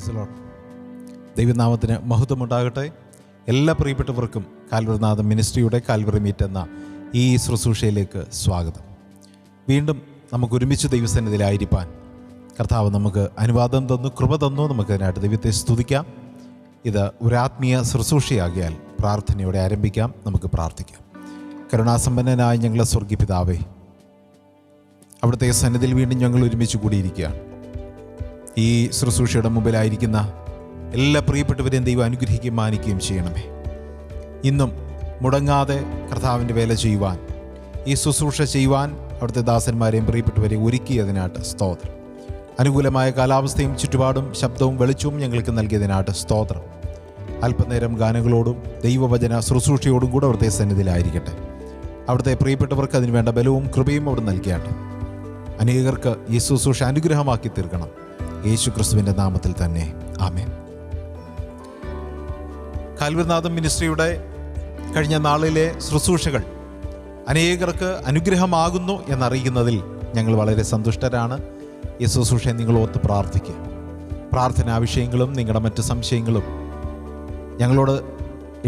Praise the Lord. ദൈവനാമത്തിന് മഹത്വമുണ്ടാകട്ടെ. എല്ലാ പ്രിയപ്പെട്ടവർക്കും കാൽവറിനാഥം മിനിസ്ട്രിയുടെ കാൽവറി മീറ്റ് എന്ന ഈ ശുശ്രൂഷയിലേക്ക് സ്വാഗതം. വീണ്ടും നമുക്ക് ഒരുമിച്ച് ദൈവസന്നിധിയിലായിരിക്കാൻ കർത്താവ് നമുക്ക് അനുവാദം തന്നു, കൃപ തന്നു. നമുക്കതിനായിട്ട് ദൈവത്തെ സ്തുതിക്കാം. ഇത് ഒരു ആത്മീയ ശുശ്രൂഷയാകിയാൽ പ്രാർത്ഥനയോടെ ആരംഭിക്കാം. നമുക്ക് പ്രാർത്ഥിക്കാം. കരുണാസമ്പന്നനായ ഞങ്ങളെ സ്വർഗീയ പിതാവേ, അവിടുത്തെ സന്നിധിയിൽ വീണ്ടും ഞങ്ങൾ ഒരുമിച്ച് കൂടിയിരിക്കുകയാണ്. ഈ ശുശ്രൂഷയുടെ മുമ്പിലായിരിക്കുന്ന എല്ലാ പ്രിയപ്പെട്ടവരെയും ദൈവം അനുഗ്രഹിക്കുകയും മാനിക്കുകയും ചെയ്യണമേ. ഇന്നും മുടങ്ങാതെ കർത്താവിൻ്റെ വേല ചെയ്യുവാൻ, ഈ ശുശ്രൂഷ ചെയ്യുവാൻ അവിടുത്തെ ദാസന്മാരെയും പ്രിയപ്പെട്ടവരെയും ഒരുക്കിയതിനായിട്ട് സ്തോത്രം. അനുകൂലമായ കാലാവസ്ഥയും ചുറ്റുപാടും ശബ്ദവും വെളിച്ചവും ഞങ്ങൾക്ക് നൽകിയതിനായിട്ട് സ്തോത്രം. അല്പനേരം ഗാനങ്ങളോടും ദൈവവചന ശുശ്രൂഷയോടും കൂടെ അവിടുത്തെ സന്നിധിയിലായിരിക്കട്ടെ. അവിടുത്തെ പ്രിയപ്പെട്ടവർക്ക് അതിന് വേണ്ട ബലവും കൃപയും അവിടെ നൽകിയാട്ടെ. അനേകർക്ക് ഈ ശുശ്രൂഷ അനുഗ്രഹമാക്കി തീർക്കണം. യേശു ക്രിസ്തുവിൻ്റെ നാമത്തിൽ തന്നെ ആമേൻ. കാൽവറിനാഥം മിനിസ്ട്രിയുടെ കഴിഞ്ഞ നാളിലെ ശുശ്രൂഷകൾ അനേകർക്ക് അനുഗ്രഹമാകുന്നു എന്നറിയിക്കുന്നതിൽ ഞങ്ങൾ വളരെ സന്തുഷ്ടരാണ്. ഈ ശുശ്രൂഷയെ നിങ്ങൾ ഓർത്ത് പ്രാർത്ഥിക്കുക. പ്രാർത്ഥനാ വിഷയങ്ങളും നിങ്ങളുടെ മറ്റ് സംശയങ്ങളും ഞങ്ങളോട്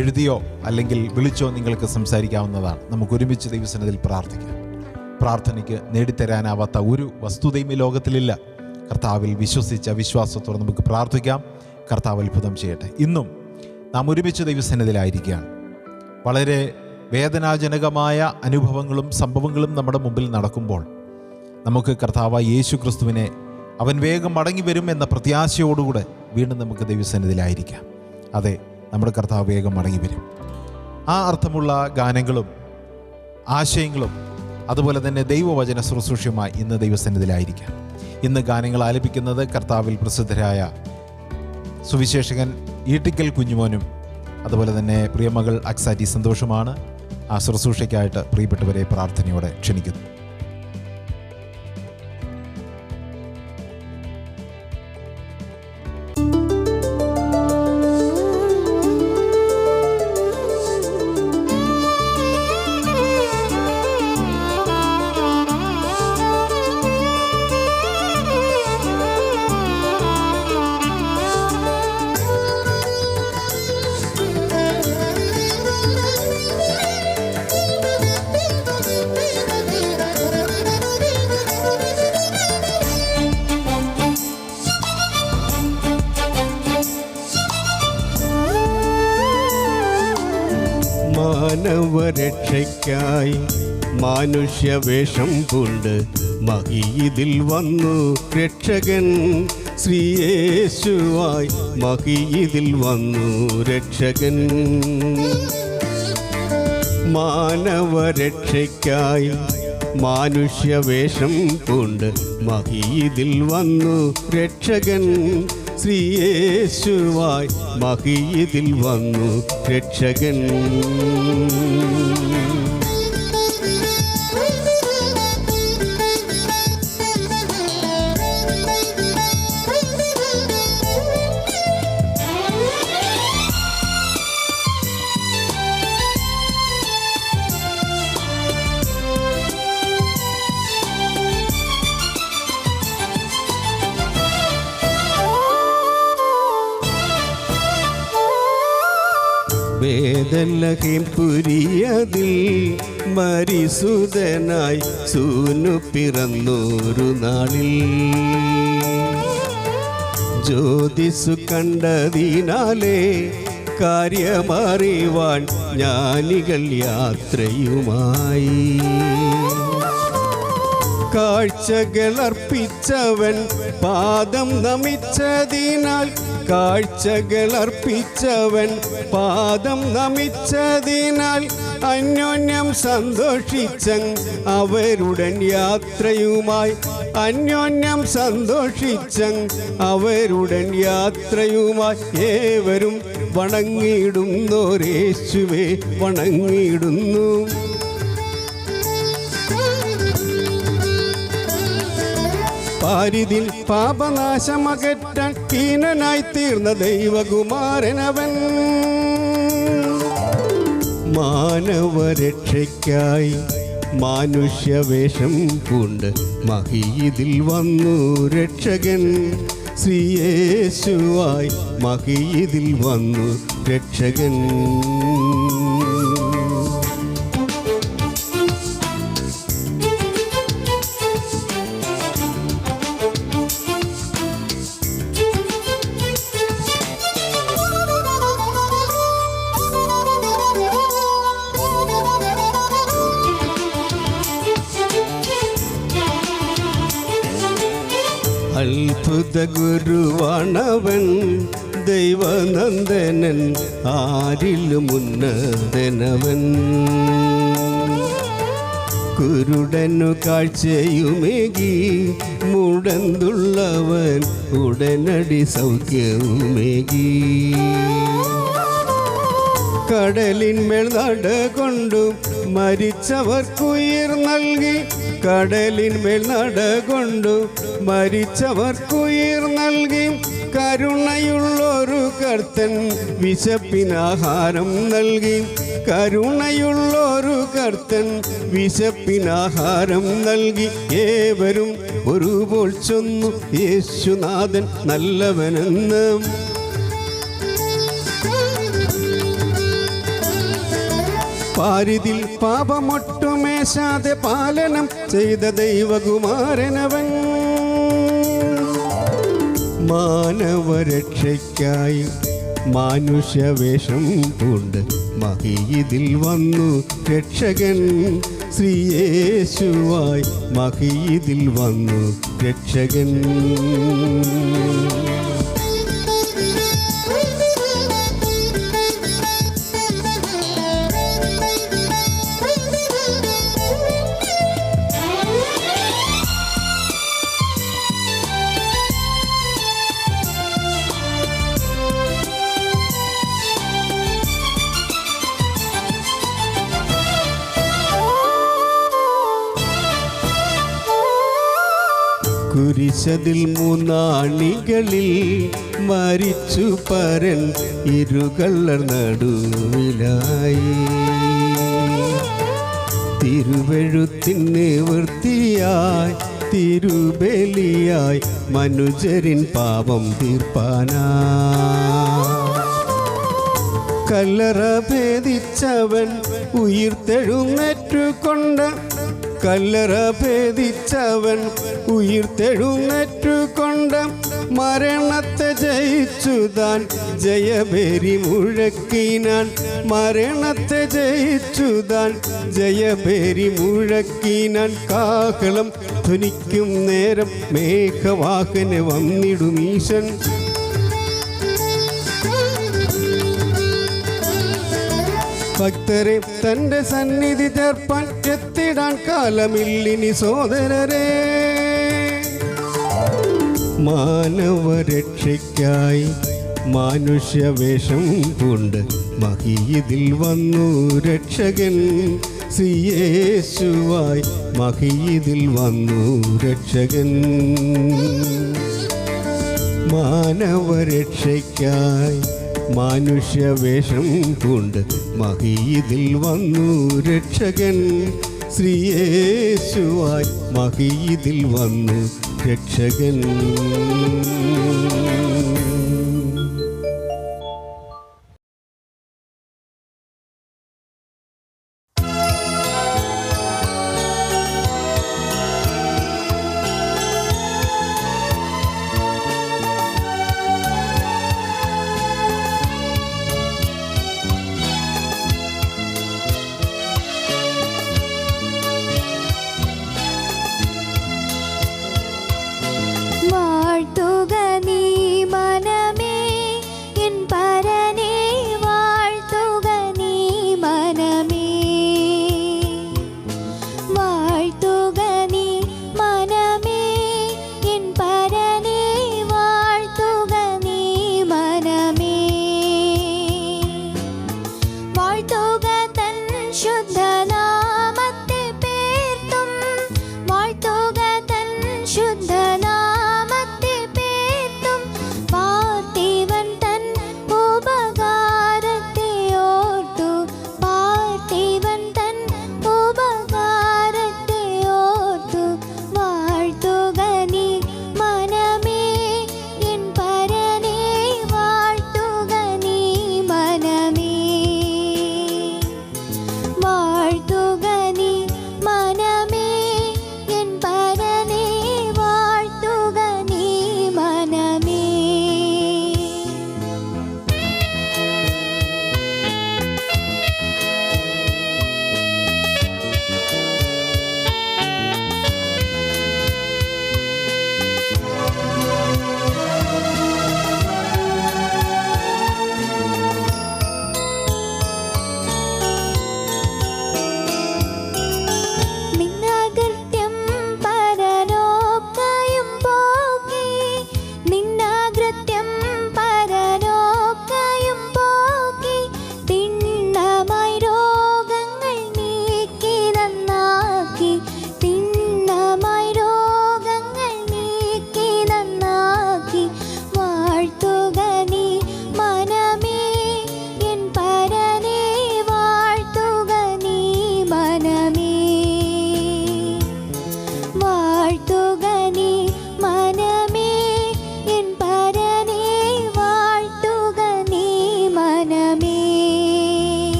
എഴുതിയോ അല്ലെങ്കിൽ വിളിച്ചോ നിങ്ങൾക്ക് സംസാരിക്കാവുന്നതാണ്. നമുക്ക് ഒരുമിച്ച് ദൈവസന്നിധിയിൽ പ്രാർത്ഥിക്കാം. പ്രാർത്ഥനയ്ക്ക് നേടിത്തരാനാവാത്ത ഒരു വസ്തുതയും ഈ ലോകത്തിലില്ല. കർത്താവിൽ വിശ്വസിച്ച വിശ്വാസത്തോടെ നമുക്ക് പ്രാർത്ഥിക്കാം. കർത്താവ് അത്ഭുതം ചെയ്യട്ടെ. ഇന്നും നാം ഒരുമിച്ച് ദൈവസന്നിധിയിലായിരിക്കുകയാണ്. വളരെ വേദനാജനകമായ അനുഭവങ്ങളും സംഭവങ്ങളും നമ്മുടെ മുമ്പിൽ നടക്കുമ്പോൾ നമുക്ക് കർത്താവായ യേശു ക്രിസ്തുവിനെ അവൻ വേഗം മടങ്ങി വരും എന്ന പ്രത്യാശയോടുകൂടെ വീണ്ടും നമുക്ക് ദൈവസന്നിധിയിലായിരിക്കാം. അതെ, നമ്മുടെ കർത്താവ് വേഗം മടങ്ങി വരും. ആ അർത്ഥമുള്ള ഗാനങ്ങളും ആശയങ്ങളും അതുപോലെ തന്നെ ദൈവവചന ശുശ്രൂഷയുമായി ഇന്ന് ദൈവസന്നിധിയിലായിരിക്കാം. ഇന്ന് ഗാനങ്ങൾ ആലപിക്കുന്നത് കർത്താവിൽ പ്രസിദ്ധരായ സുവിശേഷകൻ ഈട്ടിക്കൽ കുഞ്ഞുമോനും അതുപോലെ തന്നെ പ്രിയമകൾ അക്സാറ്റി സന്തോഷമാണ്. ആ ശുശ്രൂഷയ്ക്കായിട്ട് പ്രിയപ്പെട്ടവരെ പ്രാർത്ഥനയോടെ ക്ഷണിക്കുന്നു. മാനവരക്ഷയ്ക്കായി മാനുഷ്യവേഷം പൂണ്ട് മഹിയിതിൽ വന്നു രക്ഷകൻ. ശ്രീയേശുവായി മഹിയിതിൽ വന്നു രക്ഷകൻ. മാനവരക്ഷയ്ക്കായി മാനുഷ്യവേഷം പൂണ്ട് മഹിയിതിൽ വന്നു രക്ഷകൻ. ശ്രീയേശുവായി മഹിയിതിൽ വന്നു രക്ഷകൻ. ബേഥലഹേം പുരിയതിൽ മരിസുതനായി സൂനു പിറന്നൊരു നാളിൽ ജ്യോതിസു കണ്ടതിനാലേ കാര്യമറിവാൻ ജ്ഞാനികൾ യാത്രയുമായി. കാഴ്ചകളർപ്പിച്ചവൻ പാദം നമിച്ചതിനാൽ, കാഴ്ചകളർപ്പിച്ചവൻ പാദം നമിച്ചതിനാൽ അന്യോന്യം സന്തോഷിച്ചങ് അവരുടൻ യാത്രയുമായി. അന്യോന്യം സന്തോഷിച്ചങ് അവരുടൻ യാത്രയുമായി. ഏവരും വണങ്ങിയിടുന്നോരേശുവേ വണങ്ങിയിടുന്നു. പാരിതിൽ പാപനാശമകറ്റാൻ ഹീനനായി തീർന്ന ദൈവകുമാരനവൻ. മാനവരക്ഷയ്ക്കായി മാനുഷ്യവേഷം പൂണ്ട് മഹിയിതിൽ വന്നു രക്ഷകൻ. ശ്രീയേശുവായി മഹിയിതിൽ വന്നു രക്ഷകൻ. അത്ഭുത ഗുരുവാണവൻ, ദൈവനന്ദനൻ, ആരിലും ഉന്നതനവൻ. കുരുടനു കാഴ്ചയുമേകി, മുടന്തുള്ളവൻ ഉടനടി സൗഖ്യവുമേകി. കടലിന്മേൽ നടകൊണ്ടു മരിച്ചവർക്കുയിർ നൽകി, കടലിന്മേൽ നടകൊണ്ടു മരിച്ചവർക്കുയിർ നൽകി. കരുണയുള്ളൊരു കർത്തൻ വിശപ്പിനാഹാരം നൽകി, കരുണയുള്ളൊരു കർത്തൻ വിശപ്പിനാഹാരം നൽകി. ഏവരും ഒരുപോൾ ചൊന്നു യേശുനാഥൻ നല്ലവനെന്ന്. പാരിതിൽ പാപമൊട്ടുമേശാതെ പാലനം ചെയ്ത ദൈവകുമാരനവൻ. മാനവരക്ഷയ്ക്കായി മാനുഷ്യവേഷം പൂണ്ട് മഹിയിതിൽ വന്നു രക്ഷകൻ. ശ്രീയേശുവായി മഹിയിതിൽ വന്നു രക്ഷകൻ. കുരിശതിൽ മൂന്നാണികളിൽ മരിച്ചു പരൻ ഇരുകള്ളർ നടുവിലായി. തിരുവെഴുത്തിന് വൃത്തിയായി തിരുബലിയായി മനുജരിൻ പാപം തീർപ്പാനായി. കല്ലറ ഭേദിച്ചവൻ ഉയിർത്തെഴുന്നേറ്റുകൊണ്ട്, കല്ലറ ഭേദിച്ചവൻ ഉയിർത്തെഴുന്നേറ്റുകൊണ്ട് മരണത്തെ ജയിച്ചുതാൻ ജയഭേരി മുഴക്കിനാൻ. മരണത്തെ ജയിച്ചുതാൻ ജയഭേരി മുഴക്കിനാൻ. കാഹളം ധ്വനിക്കും നേരം മേഘവാഹന വന്നിടുമീശൻ. ഭക്തരെ തൻ്റെ സന്നിധി ചേർപ്പാൻ എത്തിടാൻ കാലമില്ലിനി സോദരരെ. മാനവരക്ഷയ്ക്കായി മാനുഷ്യവേഷം പൂണ്ട് മഹിയിതിൽ വന്നു രക്ഷകൻ. ശ്രീയേശുവായി മഹിയിതിൽ വന്നു രക്ഷകൻ. മാനവരക്ഷയ്ക്കായി മാനുഷ്യവേഷം പൂണ്ട് മഹിയിതിൽ വന്നു രക്ഷകൻ. ശ്രീയേശുവായി മഹിയിതിൽ വന്നു രക്ഷകൻ. വാഴ്ത്തുക നീ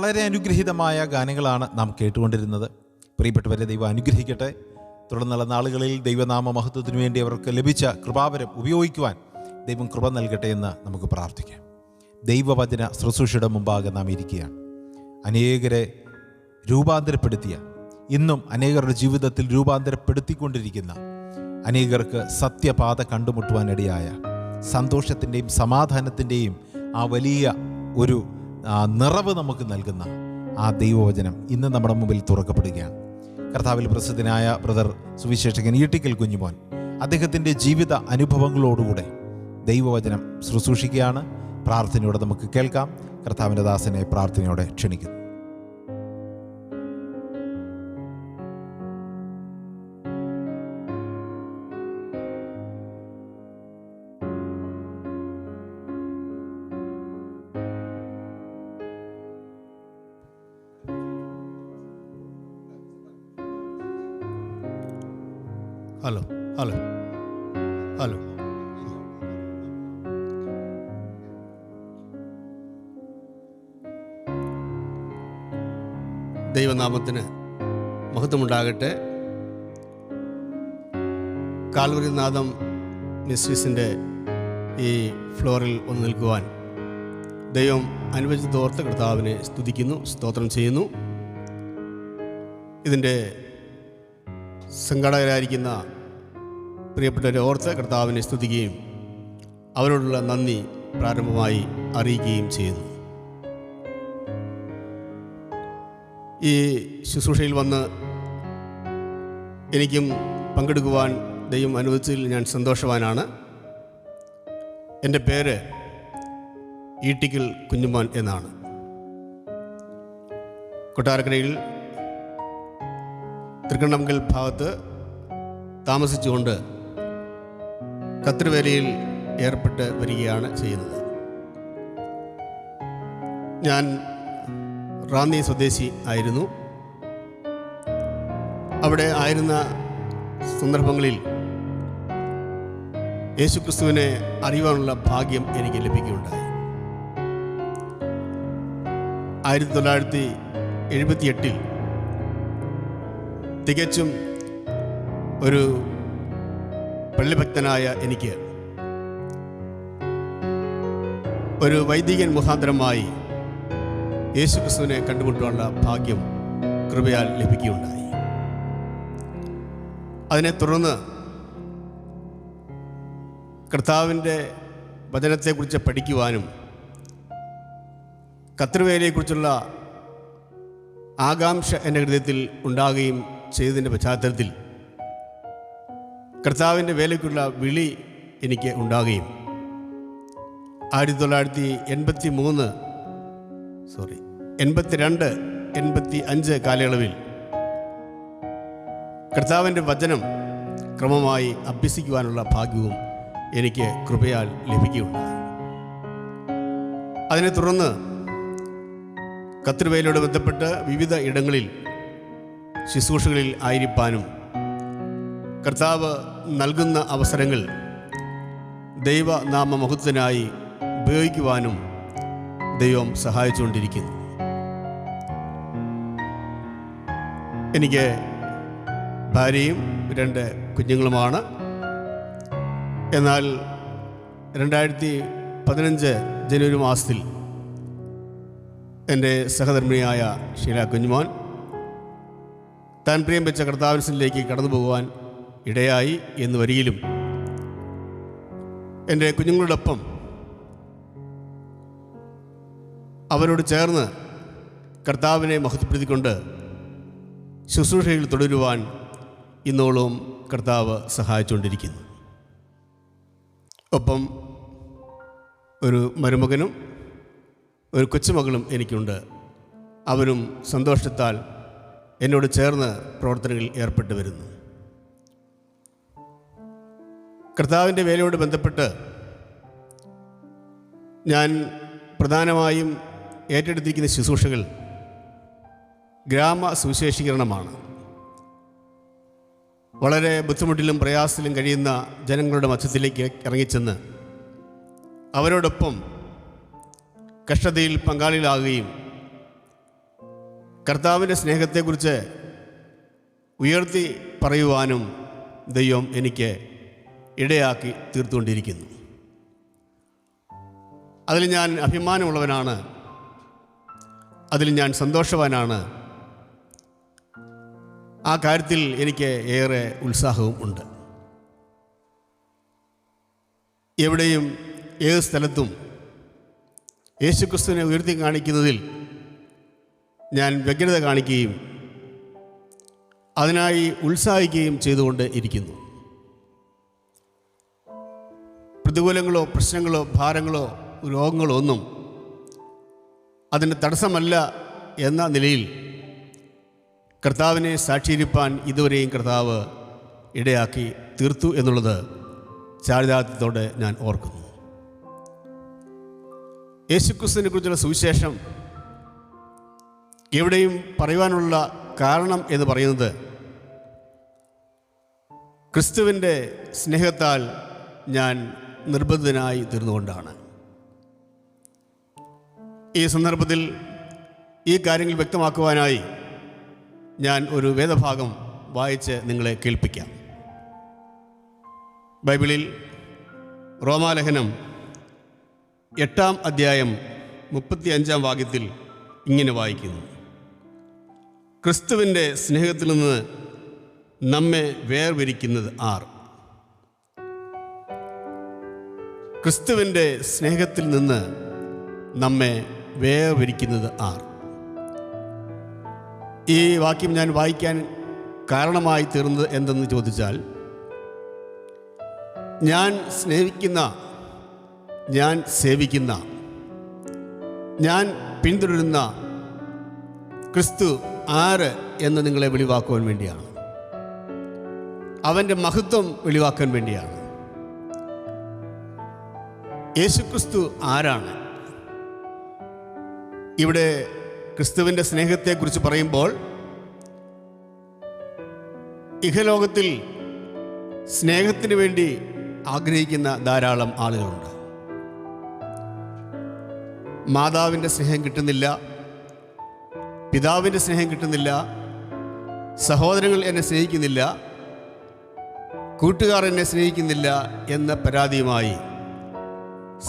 വളരെ അനുഗ്രഹീതമായ ഗാനങ്ങളാണ് നാം കേട്ടുകൊണ്ടിരുന്നത്. പ്രിയപ്പെട്ടവരെ, ദൈവം അനുഗ്രഹിക്കട്ടെ. തുടർന്നുള്ള നാളുകളിൽ ദൈവനാമ മഹത്വത്തിനു വേണ്ടി അവർക്ക് ലഭിച്ച കൃപാവരം ഉപയോഗിക്കുവാൻ ദൈവം കൃപ നൽകട്ടെ എന്ന് നമുക്ക് പ്രാർത്ഥിക്കാം. ദൈവവചന ശുശ്രൂഷയുടെ മുമ്പാകെ നാം ഇരിക്കുകയാണ്. അനേകരെ രൂപാന്തരപ്പെടുത്തിയ, ഇന്നും അനേകരുടെ ജീവിതത്തിൽ രൂപാന്തരപ്പെടുത്തിക്കൊണ്ടിരിക്കുന്ന, അനേകർക്ക് സത്യപാത കണ്ടുമുട്ടുവാനിടയായ സന്തോഷത്തിൻ്റെയും സമാധാനത്തിൻ്റെയും ആ വലിയ ഒരു നിറവ് നമുക്ക് നൽകുന്ന ആ ദൈവവചനം ഇന്ന് നമ്മുടെ മുമ്പിൽ തുറക്കപ്പെടുകയാണ്. കർത്താവിൽ പ്രസിദ്ധനായ ബ്രദർ സുവിശേഷകൻ ഈട്ടിക്കൽ കുഞ്ഞുമോൻ അദ്ദേഹത്തിൻ്റെ ജീവിത അനുഭവങ്ങളോടുകൂടെ ദൈവവചനം ശുശ്രൂഷിക്കുകയാണ്. പ്രാർത്ഥനയോടെ നമുക്ക് കേൾക്കാം. കർത്താവിൻ്റെ ദാസനെ പ്രാർത്ഥനയോടെ ക്ഷണിക്കുന്നു. ഹലോ ഹലോ ഹലോ ദൈവനാമത്തിന് മഹത്വമുണ്ടാകട്ടെ. കാൽവരി നാദം മിനിസ്ട്രീസിൻ്റെ ഈ ഫ്ലോറിൽ ഒന്ന് നിൽക്കുവാൻ ദൈവം അനുവദിച്ചത് ഓർത്ത് കർത്താവിനെ സ്തുതിക്കുന്നു, സ്തോത്രം ചെയ്യുന്നു. ഇതിൻ്റെ സംഘാടകരായിരിക്കുന്ന പ്രിയപ്പെട്ടവരെ ഓർത്ത് കർത്താവിനെ സ്തുതിക്കുകയും അവരോടുള്ള നന്ദി പ്രാരംഭമായി അറിയിക്കുകയും ചെയ്യുന്നു. ഈ ശുശ്രൂഷയിൽ വന്ന് എനിക്കും പങ്കെടുക്കുവാൻ ദൈവം അനുവദിച്ചതിൽ ഞാൻ സന്തോഷവാനാണ്. എൻ്റെ പേര് ഈട്ടിക്കൽ കുഞ്ഞുമോൻ എന്നാണ്. കൊട്ടാരക്കരയിൽ തൃക്കണ്ണമംഗൽ ഭാഗത്ത് താമസിച്ചുകൊണ്ട് കത്രിവേലയിൽ ഏർപ്പെട്ട് വരികയാണ് ചെയ്യുന്നത്. ഞാൻ റാന്നി സ്വദേശി ആയിരുന്നു. അവിടെ ആയിരുന്ന സന്ദർഭങ്ങളിൽ യേശുക്രിസ്തുവിനെ അറിയുവാനുള്ള ഭാഗ്യം എനിക്ക് ലഭിക്കുകയുണ്ടായി. 1978 തികച്ചും ഒരു പള്ളിഭക്തനായ എനിക്ക് ഒരു വൈദികൻ മുഖാന്തരമായി യേശുക്രിസ്തുവിനെ കണ്ടുമുട്ടുവാനുള്ള ഭാഗ്യം കൃപയാൽ ലഭിക്കുകയുണ്ടായി. അതിനെ തുടർന്ന് കർത്താവിൻ്റെ വചനത്തെക്കുറിച്ച് പഠിക്കുവാനും കത്രിവേലയെക്കുറിച്ചുള്ള ആകാംക്ഷ എൻ്റെ ഹൃദയത്തിൽ ഉണ്ടാകുകയും ചെയ്തതിൻ്റെ പശ്ചാത്തലത്തിൽ കർത്താവിൻ്റെ വേലയ്ക്കുള്ള വിളി എനിക്ക് ഉണ്ടാകുകയും 1982, 85 കാലയളവിൽ കർത്താവിൻ്റെ വചനം ക്രമമായി അഭ്യസിക്കുവാനുള്ള ഭാഗ്യവും എനിക്ക് കൃപയാൽ ലഭിക്കുകയുണ്ടായി. അതിനെ തുടർന്ന് കത്രിവേലയോട് ബന്ധപ്പെട്ട് വിവിധ ഇടങ്ങളിൽ ശുശ്രൂഷകളിൽ ആയിരിക്കാനും കർത്താവ് നൽകുന്ന അവസരങ്ങൾ ദൈവനാമ മഹത്വത്തിനായി ഉപയോഗിക്കുവാനും ദൈവം സഹായിച്ചുകൊണ്ടിരിക്കുന്നു. എനിക്ക് ഭാര്യയും 2 കുഞ്ഞുങ്ങളുമാണ്. എന്നാൽ 2015 ജനുവരി മാസത്തിൽ എൻ്റെ സഹധർമ്മിണിയായ ഷീല കുഞ്ഞുമോൻ താൻ പ്രിയം വെച്ച കർത്താവിലേക്ക് കടന്നു പോകുവാൻ ഇടയായി എന്ന് വരികിലും എൻ്റെ കുഞ്ഞുങ്ങളോടൊപ്പം അവരോട് ചേർന്ന് കർത്താവിനെ മഹത്വപ്പെടുത്തിക്കൊണ്ട് ശുശ്രൂഷയിൽ തുടരുവാൻ ഇന്നോളം കർത്താവ് സഹായിച്ചുകൊണ്ടിരിക്കുന്നു. ഒപ്പം ഒരു മരുമകനും ഒരു കൊച്ചുമകളും എനിക്കുണ്ട്. അവരും സന്തോഷത്താൽ എന്നോട് ചേർന്ന് പ്രവർത്തനങ്ങളിൽ ഏർപ്പെട്ടു വരുന്നു. കർത്താവിൻ്റെ വേലയോട് ബന്ധപ്പെട്ട് ഞാൻ പ്രധാനമായും ഏറ്റെടുത്തിരിക്കുന്ന ശുശ്രൂഷകൾ ഗ്രാമ സുവിശേഷീകരണമാണ്. വളരെ ബുദ്ധിമുട്ടിലും പ്രയാസത്തിലും കഴിയുന്ന ജനങ്ങളുടെ മധ്യത്തിലേക്ക് ഇറങ്ങിച്ചെന്ന് അവരോടൊപ്പം കഷ്ടതയിൽ പങ്കാളികളാകുകയും കർത്താവിൻ്റെ സ്നേഹത്തെക്കുറിച്ച് ഉയർത്തി പറയുവാനും ദൈവം എനിക്ക് ഇടയാക്കി തീർത്തുകൊണ്ടിരിക്കുന്നു. അതിൽ ഞാൻ അഭിമാനമുള്ളവനാണ്, അതിൽ ഞാൻ സന്തോഷവാനാണ്. ആ കാര്യത്തിൽ എനിക്ക് ഏറെ ഉത്സാഹവും ഉണ്ട്. എവിടെയും ഏത് സ്ഥലത്തും യേശുക്രിസ്തുവിനെ ഉയർത്തി കാണിക്കുന്നതിൽ ഞാൻ വ്യഗ്രത കാണിക്കുകയും അതിനായി ഉത്സാഹിക്കുകയും ചെയ്തുകൊണ്ട് ഇരിക്കുന്നു. പ്രതികൂലങ്ങളോ പ്രശ്നങ്ങളോ ഭാരങ്ങളോ രോഗങ്ങളോ ഒന്നും അതിന് തടസ്സമല്ല എന്ന നിലയിൽ കർത്താവിനെ സാക്ഷീകരിപ്പാൻ ഇതുവരെയും കർത്താവ് ഇടയാക്കി തീർത്തു എന്നുള്ളത് ചാരിതാർത്ഥ്യത്തോടെ ഞാൻ ഓർക്കുന്നു. യേശുക്രിസ്തുവിനെ കുറിച്ചുള്ള സുവിശേഷം എവിടെയും പറയുവാനുള്ള കാരണം എന്ന് പറയുന്നത് ക്രിസ്തുവിൻ്റെ സ്നേഹത്താൽ ഞാൻ നിർബന്ധിതനായി തീർന്നുകൊണ്ടാണ്. ഈ സന്ദർഭത്തിൽ ഈ കാര്യങ്ങൾ വ്യക്തമാക്കുവാനായി ഞാൻ ഒരു വേദഭാഗം വായിച്ച് നിങ്ങളെ കേൾപ്പിക്കാം. ബൈബിളിൽ റോമാലേഖനം 8-ാം അധ്യായം 35-ാം വാക്യത്തിൽ ഇങ്ങനെ വായിക്കുന്നു: ക്രിസ്തുവിൻ്റെ സ്നേഹത്തിൽ നിന്ന് നമ്മെ വേർതിരിക്കുന്നത് ആർ? ക്രിസ്തുവിൻ്റെ സ്നേഹത്തിൽ നിന്ന് നമ്മെ വേർതിരിക്കുന്നത് ആർ? ഈ വാക്യം ഞാൻ വായിക്കാൻ കാരണമായി തീർന്നത് എന്തെന്ന് ചോദിച്ചാൽ, ഞാൻ സ്നേഹിക്കുന്ന, ഞാൻ സേവിക്കുന്ന, ഞാൻ പിന്തുടരുന്ന ക്രിസ്തു ആര് എന്ന് നിങ്ങളെ വെളിവാക്കുവാൻ വേണ്ടിയാണ്. അവൻ്റെ മഹത്വം വെളിവാക്കാൻ വേണ്ടിയാണ്. യേശുക്രിസ്തു ആരാണ്? ഇവിടെ ക്രിസ്തുവിൻ്റെ സ്നേഹത്തെക്കുറിച്ച് പറയുമ്പോൾ ഇഹലോകത്തിൽ സ്നേഹത്തിന് വേണ്ടി ആഗ്രഹിക്കുന്ന ധാരാളം ആളുകളുണ്ട്. മാതാവിൻ്റെ സ്നേഹം കിട്ടുന്നില്ല, പിതാവിൻ്റെ സ്നേഹം കിട്ടുന്നില്ല, സഹോദരങ്ങൾ എന്നെ സ്നേഹിക്കുന്നില്ല, കൂട്ടുകാർ എന്നെ സ്നേഹിക്കുന്നില്ല എന്ന പരാതിയുമായി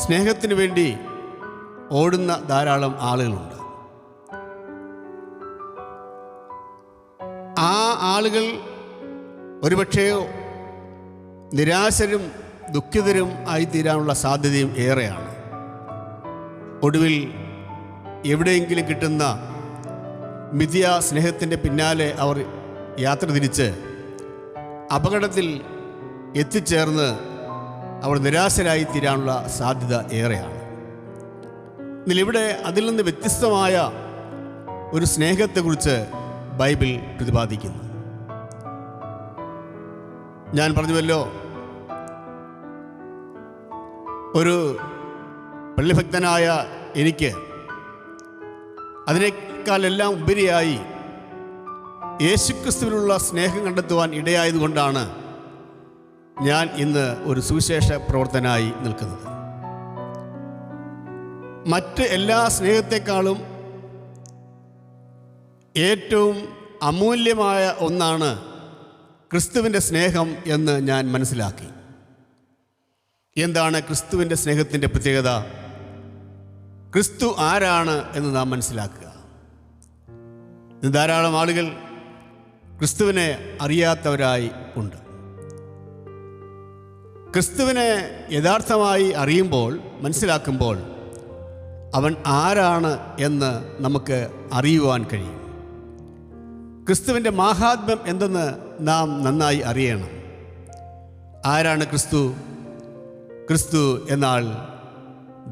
സ്നേഹത്തിന് വേണ്ടി ഓടുന്ന ധാരാളം ആളുകളുണ്ട്. ആ ആളുകൾ ഒരുപക്ഷേ നിരാശരും ദുഃഖിതരും ആയിത്തീരാനുള്ള സാധ്യതയും ഏറെയാണ്. ഒടുവിൽ എവിടെയെങ്കിലും കിട്ടുന്ന മിഥ്യാ സ്നേഹത്തിൻ്റെ പിന്നാലെ അവർ യാത്ര തിരിച്ച് അപകടത്തിൽ എത്തിച്ചേർന്ന് അവർ നിരാശരായി തീരാനുള്ള സാധ്യത ഏറെയാണ്. എന്നാൽ ഇവിടെ അതിൽ നിന്ന് വ്യത്യസ്തമായ ഒരു സ്നേഹത്തെക്കുറിച്ച് ബൈബിൾ പ്രതിപാദിക്കുന്നു. ഞാൻ പറഞ്ഞുവല്ലോ, ഒരു പള്ളിഭക്തനായ എനിക്ക് അതിനേക്കാളെല്ലാം ഉപരിയായി യേശുക്രിസ്തുവിനുള്ള സ്നേഹം കണ്ടെത്തുവാൻ ഇടയായതുകൊണ്ടാണ് ഞാൻ ഇന്ന് ഒരു സുവിശേഷ പ്രവർത്തനായി നിൽക്കുന്നത്. മറ്റ് എല്ലാ സ്നേഹത്തെക്കാളും ഏറ്റവും അമൂല്യമായ ഒന്നാണ് ക്രിസ്തുവിൻ്റെ സ്നേഹം എന്ന് ഞാൻ മനസ്സിലാക്കി. എന്താണ് ക്രിസ്തുവിൻ്റെ സ്നേഹത്തിൻ്റെ പ്രത്യേകത? ക്രിസ്തു ആരാണ് എന്ന് നാം മനസ്സിലാക്കുക. ധാരാളം ആളുകൾ ക്രിസ്തുവിനെ അറിയാത്തവരായി ഉണ്ട്. ക്രിസ്തുവിനെ യഥാർത്ഥമായി അറിയുമ്പോൾ, മനസ്സിലാക്കുമ്പോൾ അവൻ ആരാണ് എന്ന് നമുക്ക് അറിയുവാൻ കഴിയും. ക്രിസ്തുവിൻ്റെ മാഹാത്മ്യം എന്തെന്ന് നാം നന്നായി അറിയണം. ആരാണ് ക്രിസ്തു? ക്രിസ്തു എന്നാൽ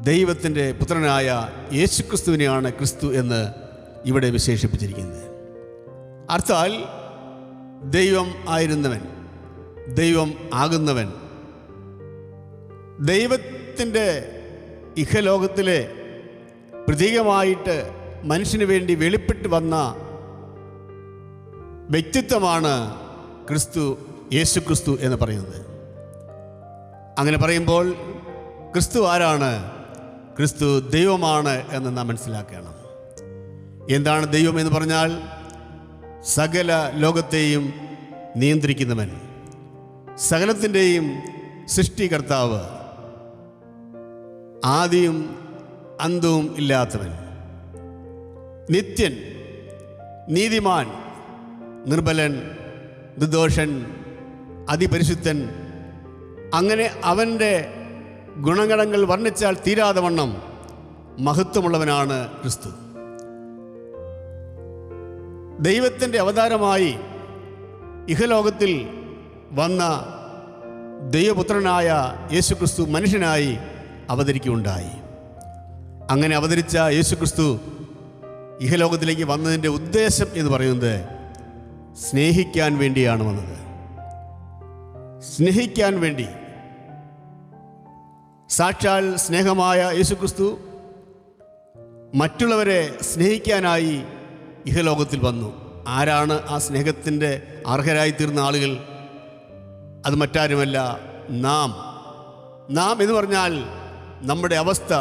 ദൈവത്തിൻ്റെ പുത്രനായ യേശുക്രിസ്തുവിനെയാണ് ക്രിസ്തു എന്ന് ഇവിടെ വിശേഷിപ്പിച്ചിരിക്കുന്നത്. അർത്ഥാൽ ദൈവം ആയിരുന്നവൻ, ദൈവം ആകുന്നവൻ, ദൈവത്തിൻ്റെ ഇഹലോകത്തിലെ പ്രതീകമായിട്ട് മനുഷ്യന് വേണ്ടി വെളിപ്പെട്ട് വന്ന വ്യക്തിത്വമാണ് ക്രിസ്തു, യേശുക്രിസ്തു എന്ന് പറയുന്നത്. അങ്ങനെ പറയുമ്പോൾ ക്രിസ്തു ആരാണ്? ക്രിസ്തു ദൈവമാണ് എന്ന് നാം മനസ്സിലാക്കണം. എന്താണ് ദൈവം എന്ന് പറഞ്ഞാൽ സകല ലോകത്തെയും നിയന്ത്രിക്കുന്നവൻ, സകലത്തിൻ്റെയും സൃഷ്ടികർത്താവ്, ആദിയും അന്തവും ഇല്ലാത്തവൻ, നിത്യൻ, നീതിമാൻ, നിർബലൻ, നിർദോഷൻ, അതിപരിശുദ്ധൻ. അങ്ങനെ അവൻ്റെ ഗുണഗണങ്ങൾ വർണ്ണിച്ചാൽ തീരാതെ വണ്ണം മഹത്വമുള്ളവനാണ് ക്രിസ്തു. ദൈവത്തിൻ്റെ അവതാരമായി ഇഹലോകത്തിൽ വന്ന ദൈവപുത്രനായ യേശുക്രിസ്തു മനുഷ്യനായി അവതരിക്കുകയുണ്ടായി. അങ്ങനെ അവതരിച്ച യേശുക്രിസ്തു ഇഹലോകത്തിലേക്ക് വന്നതിൻ്റെ ഉദ്ദേശം എന്ന് പറയുന്നത് സ്നേഹിക്കാൻ വേണ്ടിയാണ് വന്നത്. സ്നേഹിക്കാൻ വേണ്ടി. സാക്ഷാൽ സ്നേഹമായ യേശുക്രിസ്തു മറ്റുള്ളവരെ സ്നേഹിക്കാനായി ഇഹലോകത്തിൽ വന്നു. ആരാണ് ആ സ്നേഹത്തിൻ്റെ അർഹരായി തീർന്ന ആളുകൾ? അത് മറ്റാരുമല്ല, നാം എന്ന് പറഞ്ഞാൽ നമ്മുടെ അവസ്ഥ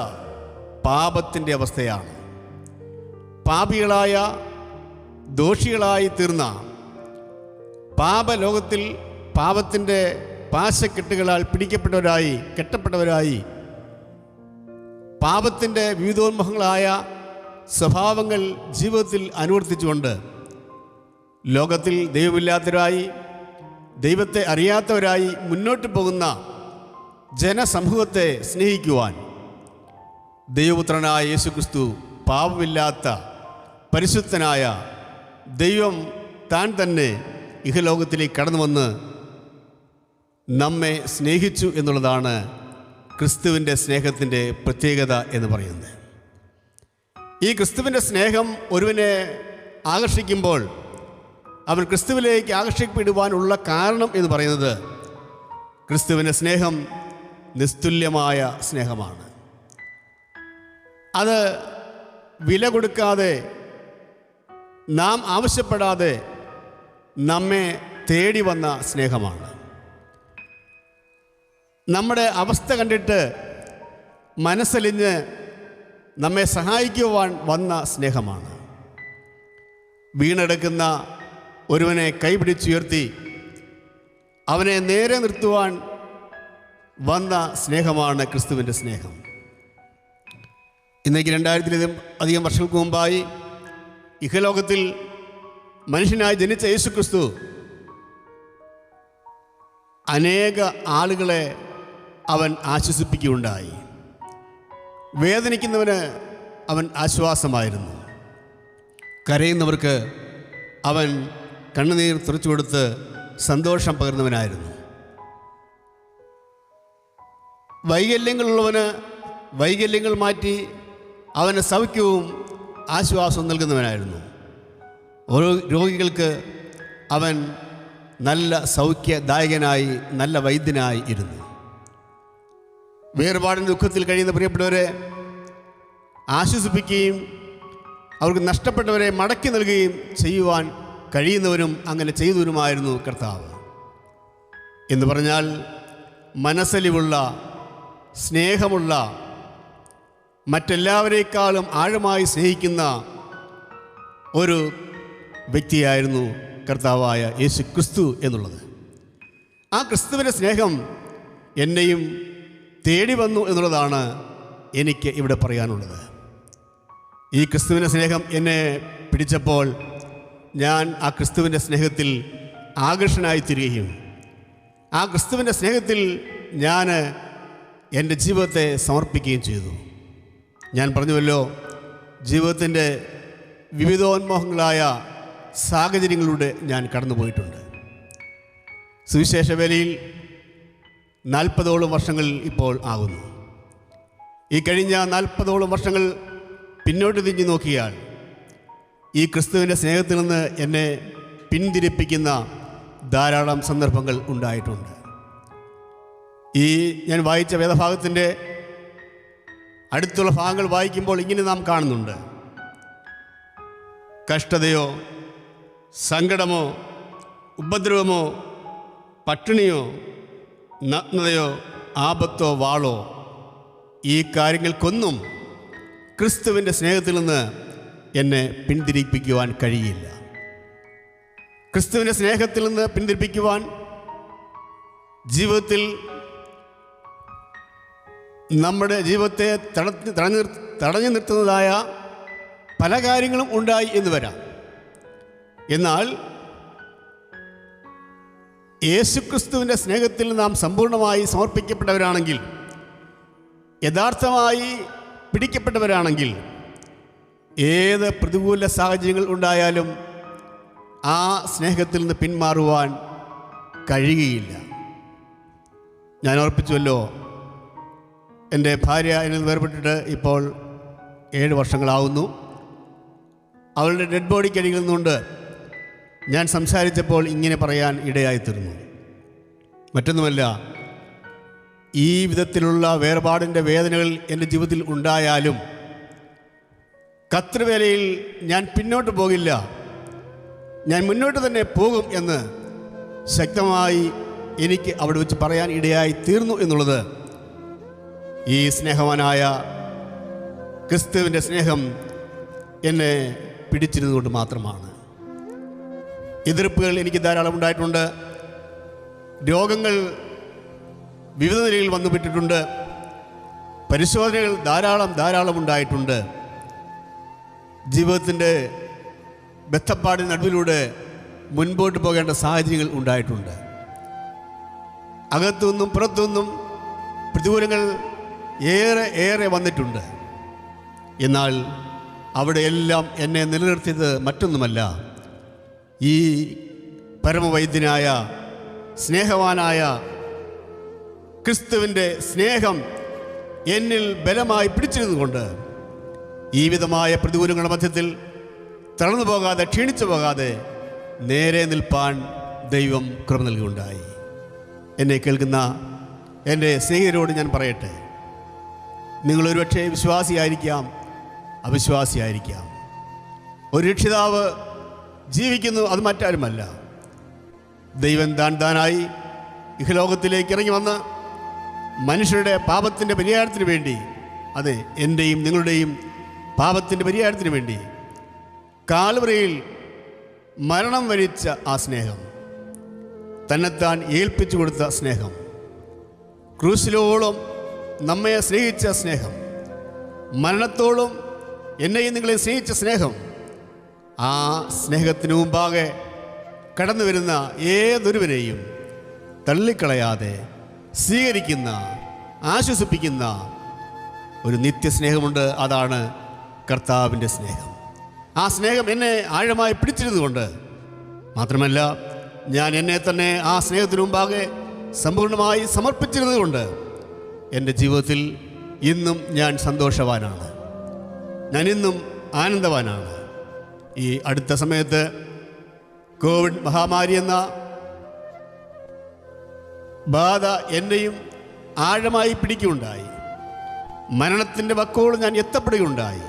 പാപത്തിൻ്റെ അവസ്ഥയാണ്. പാപികളായ, ദോഷികളായി തീർന്ന പാപലോകത്തിൽ പാപത്തിൻ്റെ പാശക്കെട്ടുകളാൽ കെട്ടപ്പെട്ടവരായി പാപത്തിൻ്റെ വിവിധോന്മുഖങ്ങളായ സ്വഭാവങ്ങൾ ജീവിതത്തിൽ അനുവർത്തിച്ചുകൊണ്ട് ലോകത്തിൽ ദൈവമില്ലാത്തവരായി, ദൈവത്തെ അറിയാത്തവരായി മുന്നോട്ട് പോകുന്ന ജനസമൂഹത്തെ സ്നേഹിക്കുവാൻ ദൈവപുത്രനായ യേശുക്രിസ്തു, പാപമില്ലാത്ത പരിശുദ്ധനായ ദൈവം താൻ തന്നെ ഇഹലോകത്തിലേക്ക് കടന്നു വന്ന് നമ്മെ സ്നേഹിച്ചു എന്നുള്ളതാണ് ക്രിസ്തുവിൻ്റെ സ്നേഹത്തിൻ്റെ പ്രത്യേകത എന്ന് പറയുന്നത്. ഈ ക്രിസ്തുവിൻ്റെ സ്നേഹം ഒരുവനെ ആകർഷിക്കുമ്പോൾ അവൻ ക്രിസ്തുവിലേക്ക് ആകർഷിക്കപ്പെടുവാനുള്ള കാരണം എന്ന് പറയുന്നത് ക്രിസ്തുവിൻ്റെ സ്നേഹം നിസ്തുല്യമായ സ്നേഹമാണ്. അത് വില കൊടുക്കാതെ, നാം ആവശ്യപ്പെടാതെ നമ്മെ തേടി വന്ന സ്നേഹമാണ്. നമ്മുടെ അവസ്ഥ കണ്ടിട്ട് മനസ്സലിഞ്ഞ് നമ്മെ സഹായിക്കുവാൻ വന്ന സ്നേഹമാണ്. വീണെടുക്കുന്ന ഒരുവനെ കൈപിടിച്ചുയർത്തി അവനെ നേരെ നിർത്തുവാൻ വന്ന സ്നേഹമാണ് ക്രിസ്തുവിൻ്റെ സ്നേഹം. ഇന്നേക്ക് 2000-ത്തിലധികം വർഷങ്ങൾക്ക് മുമ്പായി ഇഹലോകത്തിൽ മനുഷ്യനായി ജനിച്ച യേശുക്രിസ്തു അനേക ആളുകളെ അവൻ ആശ്വസിപ്പിക്കുകയുണ്ടായി. വേദനിക്കുന്നവന് അവൻ ആശ്വാസമായിരുന്നു. കരയുന്നവർക്ക് അവൻ കണ്ണുനീർ തുറച്ചു കൊടുത്ത് സന്തോഷം പകർന്നവനായിരുന്നു. വൈകല്യങ്ങളുള്ളവന് വൈകല്യങ്ങൾ മാറ്റി അവന് സൗഖ്യവും ആശ്വാസവും നൽകുന്നവനായിരുന്നു. ഓരോ രോഗികൾക്ക് അവൻ നല്ല സൗഖ്യദായകനായി, നല്ല വൈദ്യനായി ഇരുന്നു. വേർപാടിൻ്റെ ദുഃഖത്തിൽ കഴിയുന്ന പ്രിയപ്പെട്ടവരെ ആശ്വസിപ്പിക്കുകയും അവർക്ക് നഷ്ടപ്പെട്ടവരെ മടക്കി നൽകുകയും ചെയ്യുവാൻ കഴിയുന്നവരും അങ്ങനെ ചെയ്തവരുമായിരുന്നു കർത്താവ്. എന്ന് പറഞ്ഞാൽ മനസ്സലിവുള്ള, സ്നേഹമുള്ള, മറ്റെല്ലാവരേക്കാളും ആഴമായി സ്നേഹിക്കുന്ന ഒരു വ്യക്തിയായിരുന്നു കർത്താവായ യേശു ക്രിസ്തു എന്നുള്ളത്. ആ ക്രിസ്തുവിൻ്റെ സ്നേഹം എന്നെയും തേടി വന്നു എന്നുള്ളതാണ് എനിക്ക് ഇവിടെ പറയാനുള്ളത്. ഈ ക്രിസ്തുവിൻ്റെ സ്നേഹം എന്നെ പിടിച്ചപ്പോൾ ഞാൻ ആ ക്രിസ്തുവിൻ്റെ സ്നേഹത്തിൽ ആകർഷനായിത്തീരുകയും ആ ക്രിസ്തുവിൻ്റെ സ്നേഹത്തിൽ ഞാൻ എൻ്റെ ജീവിതത്തെ സമർപ്പിക്കുകയും ചെയ്തു. ഞാൻ പറഞ്ഞുവല്ലോ, ജീവിതത്തിൻ്റെ വിവിധോന്മുഖങ്ങളായ സാഹചര്യങ്ങളിലൂടെ ഞാൻ കടന്നുപോയിട്ടുണ്ട്. സുവിശേഷ വേലയിൽ 40ഓളം വർഷങ്ങൾ ഇപ്പോൾ ആകുന്നു. ഈ കഴിഞ്ഞ 40ഓളം വർഷങ്ങൾ പിന്നോട്ട് തിരിഞ്ഞു നോക്കിയാൽ ഈ ക്രിസ്തുവിൻ്റെ സ്നേഹത്തിൽ നിന്ന് എന്നെ പിന്തിരിപ്പിക്കുന്ന ധാരാളം സന്ദർഭങ്ങൾ ഉണ്ടായിട്ടുണ്ട്. ഈ ഞാൻ വായിച്ച വേദഭാഗത്തിൻ്റെ അടുത്തുള്ള ഭാഗങ്ങൾ വായിക്കുമ്പോൾ ഇങ്ങനെ നാം കാണുന്നുണ്ട്: കഷ്ടതയോ, സങ്കടമോ, ഉപദ്രവമോ, പട്ടിണിയോ, നഗ്നതയോ, ആപത്തോ, വാളോ, ഈ കാര്യങ്ങൾക്കൊന്നും ക്രിസ്തുവിൻ്റെ സ്നേഹത്തിൽ നിന്ന് എന്നെ പിന്തിരിപ്പിക്കുവാൻ കഴിയില്ല. ക്രിസ്തുവിൻ്റെ സ്നേഹത്തിൽ നിന്ന് പിന്തിരിപ്പിക്കുവാൻ ജീവിതത്തിൽ നമ്മുടെ ജീവിതത്തെ തടഞ്ഞു നിർത്തുന്നതായ പല കാര്യങ്ങളും ഉണ്ടായി എന്ന് വരാം. എന്നാൽ യേശുക്രിസ്തുവിൻ്റെ സ്നേഹത്തിൽ നാം സമ്പൂർണ്ണമായി സമർപ്പിക്കപ്പെട്ടവരാണെങ്കിൽ, യഥാർത്ഥമായി പിടിക്കപ്പെട്ടവരാണെങ്കിൽ, ഏത് പ്രതികൂല സാഹചര്യങ്ങൾ ഉണ്ടായാലും ആ സ്നേഹത്തിൽ നിന്ന് പിന്മാറുവാൻ കഴിയുകയില്ല. ഞാൻ ഓർപ്പിച്ചുവല്ലോ, എൻ്റെ ഭാര്യ എന്നിൽ വേർപെട്ടിട്ട് ഇപ്പോൾ 7 വർഷങ്ങളാവുന്നു. അവളുടെ ഡെഡ് ബോഡിക്കരികിൽ നിന്നുകൊണ്ട് ഞാൻ സംസാരിച്ചപ്പോൾ ഇങ്ങനെ പറയാൻ ഇടയായിത്തീർന്നു. മറ്റൊന്നുമല്ല, ഈ വിധത്തിലുള്ള വേർപാടിൻ്റെ വേദനകൾ എൻ്റെ ജീവിതത്തിൽ ഉണ്ടായാലും കർത്തൃവേലയിൽ ഞാൻ പിന്നോട്ട് പോകില്ല, ഞാൻ മുന്നോട്ട് തന്നെ പോകും എന്ന് ശക്തമായി എനിക്ക് അവിടെ വെച്ച് പറയാൻ ഇടയായി തീർന്നു എന്നുള്ളത് ഈ സ്നേഹവാനായ ക്രിസ്തുവിൻ്റെ സ്നേഹം എന്നെ പിടിച്ചിരുന്നുകൊണ്ട് മാത്രമാണ്. എതിർപ്പുകൾ എനിക്ക് ധാരാളം ഉണ്ടായിട്ടുണ്ട്. രോഗങ്ങൾ വിവിധ നിലയിൽ വന്നുപെട്ടിട്ടുണ്ട്. പരിശോധനകൾ ധാരാളം ഉണ്ടായിട്ടുണ്ട്. ജീവിതത്തിൻ്റെ ബദ്ധപ്പാടിന് നടുവിലൂടെ മുൻപോട്ട് പോകേണ്ട സാഹചര്യങ്ങൾ ഉണ്ടായിട്ടുണ്ട്. അകത്തുനിന്നും പുറത്തുനിന്നും പ്രതികൂലങ്ങൾ ഏറെ വന്നിട്ടുണ്ട്. എന്നാൽ അവിടെയെല്ലാം എന്നെ നിലനിർത്തിയത് മറ്റൊന്നുമല്ല, ഈ പരമവൈദ്യനായ സ്നേഹവാനായ ക്രിസ്തുവിൻ്റെ സ്നേഹം എന്നിൽ ബലമായി പിടിച്ചിരുന്നുകൊണ്ട് ഈ വിധമായ പ്രതികൂലങ്ങളുടെ മധ്യത്തിൽ തളർന്നു പോകാതെ, ക്ഷീണിച്ചു പോകാതെ നേരെ നിൽപ്പാൻ ദൈവം കൃപ നൽകുകയുണ്ടായി. എന്നെ കേൾക്കുന്ന എൻ്റെ സ്നേഹിതരോട് ഞാൻ പറയട്ടെ, നിങ്ങളൊരു പക്ഷേ വിശ്വാസിയായിരിക്കാം, അവിശ്വാസിയായിരിക്കാം. ഒരു രക്ഷിതാവ് ജീവിക്കുന്നു, അത് മറ്റാരുമല്ല, ദൈവം താനായി ഇഹലോകത്തിലേക്ക് ഇറങ്ങി വന്ന് മനുഷ്യരുടെ പാപത്തിൻ്റെ പരിഹാരത്തിന് വേണ്ടി, അതെ, എൻ്റെയും നിങ്ങളുടെയും പാപത്തിൻ്റെ പരിഹാരത്തിന് വേണ്ടി കാൽവറിയിൽ മരണം വരിച്ച ആ സ്നേഹം, തന്നെത്താൻ ഏൽപ്പിച്ചു കൊടുത്ത സ്നേഹം, ക്രൂശിലോളം നമ്മെ സ്നേഹിച്ച സ്നേഹം, മരണത്തോളം എന്നെയും നിങ്ങളെ സ്നേഹിച്ച സ്നേഹം, ആ സ്നേഹത്തിന് മുമ്പാകെ കടന്നു വരുന്ന ഏതൊരുവരെയും തള്ളിക്കളയാതെ സ്വീകരിക്കുന്ന, ആശ്വസിപ്പിക്കുന്ന ഒരു നിത്യസ്നേഹമുണ്ട്. അതാണ് കർത്താവിൻ്റെ സ്നേഹം. ആ സ്നേഹം എന്നെ ആഴമായി പിടിച്ചിരുന്നുകൊണ്ട് മാത്രമല്ല, ഞാൻ എന്നെ തന്നെ ആ സ്നേഹത്തിന് മുമ്പാകെ സമ്പൂർണ്ണമായി സമർപ്പിച്ചിരുന്നതുകൊണ്ട് എൻ്റെ ജീവിതത്തിൽ ഇന്നും ഞാൻ സന്തോഷവാനാണ്, ഞാൻ ഇന്നും ആനന്ദവാനാണ്. ഈ അടുത്ത സമയത്ത് കോവിഡ് മഹാമാരി എന്ന ബാധ എന്നെയും ആഴമായി പിടിക്കുകയുണ്ടായി. മരണത്തിൻ്റെ വക്കോട് ഞാൻ എത്തപ്പെടുകയുണ്ടായി.